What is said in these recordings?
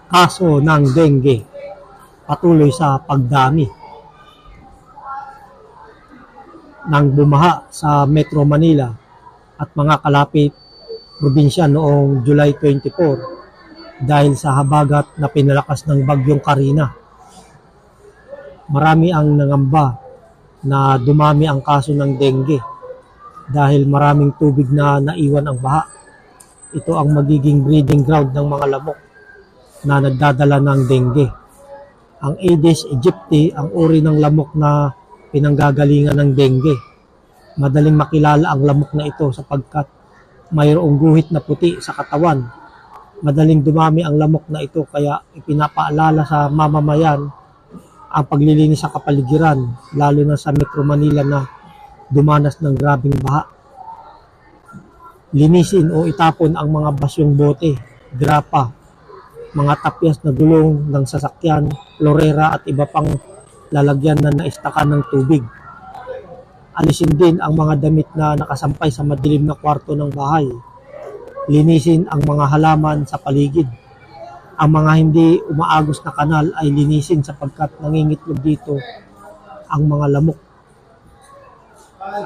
Kaso ng dengue patuloy sa pagdami nang bumaha sa Metro Manila at mga kalapit probinsya noong July 24 dahil sa habagat na pinalakas ng bagyong Karina. Marami ang nangamba na dumami ang kaso ng dengue dahil maraming tubig na naiwan ang baha. Ito ang magiging breeding ground ng mga lamok na nagdadala ng dengue. Ang Aedes aegypti ang uri ng lamok na pinanggagalingan ng dengue. Madaling makilala ang lamok na ito sapagkat mayroong guhit na puti sa katawan. Madaling dumami ang lamok na ito kaya ipinapaalala sa mamamayan ang paglilinis sa kapaligiran, lalo na sa Metro Manila na dumanas ng grabing baha. Linisin o itapon ang mga basyong bote, grapa, mga tapyas na gulong ng sasakyan, lorera at iba pang lalagyan na naistakan ng tubig. Alisin din ang mga damit na nakasampay sa madilim na kwarto ng bahay. Linisin ang mga halaman sa paligid. Ang mga hindi umaagos na kanal ay linisin sapagkat nangingitlog dito ang mga lamok.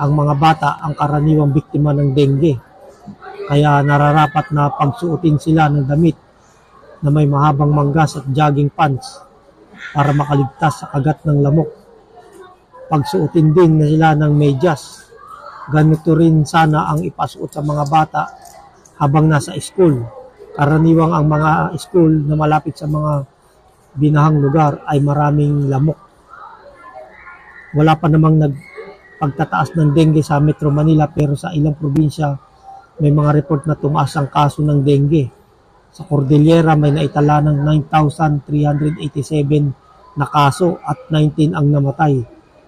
Ang mga bata ang karaniwang biktima ng dengue. Kaya nararapat na pagsuotin sila ng damit na may mahabang manggas at jogging pants para makaligtas sa kagat ng lamok. Pagsuotin din na sila ng medyas. Ganito rin sana ang ipasuot sa mga bata habang nasa school. Karaniwang ang mga school na malapit sa mga binahang lugar ay maraming lamok. Wala pa namang pagtataas ng dengue sa Metro Manila pero sa ilang probinsya may mga report na tumaas ang kaso ng dengue. Sa Cordillera may naitala ng 9,387 na kaso at 19 ang namatay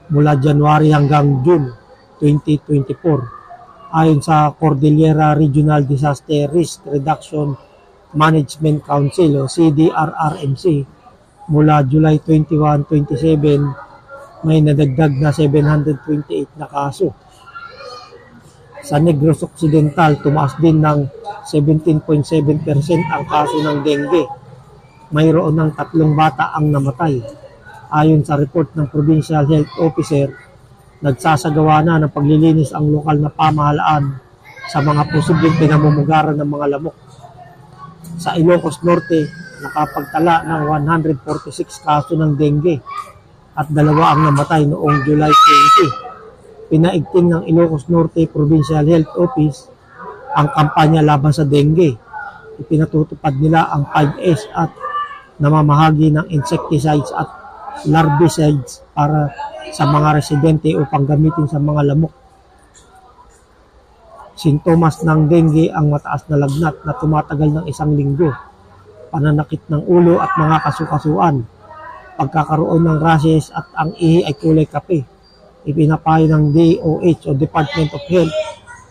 mula January hanggang June 2024. Ayon sa Cordillera Regional Disaster Risk Reduction Management Council o CDRRMC, mula July 21-27 may nadagdag na 728 na kaso. Sa Negros Occidental, tumaas din ng 17.7% ang kaso ng dengue. Mayroon ng 3 bata ang namatay. Ayon sa report ng Provincial Health Officer, nagsasagawa na ng paglilinis ang lokal na pamahalaan sa mga posibleng pinamumugaran ng mga lamok. Sa Ilocos Norte, nakapagtala ng 146 kaso ng dengue at 2 ang namatay noong July 20. Pinaigting ng Ilocos Norte Provincial Health Office ang kampanya laban sa dengue. Ipinatutupad nila ang 5S at namamahagi ng insecticides at larvicides para sa mga residente upang gamitin sa mga lamok. Sintomas ng dengue ang mataas na lagnat na tumatagal ng 1 linggo, pananakit ng ulo at mga kasukasuan, pagkakaroon ng rashes at ang ihi ay kulay kape. Ipinapayo ng DOH o Department of Health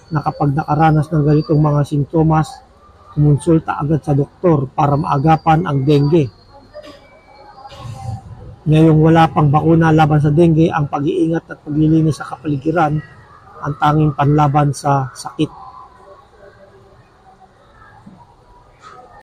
na kapag nakaranas ng ganitong mga sintomas, kumonsulta agad sa doktor para maagapan ang dengue. Ngayong wala pang bakuna laban sa dengue, ang pag-iingat at paglilinis sa kapaligiran ang tanging panlaban sa sakit.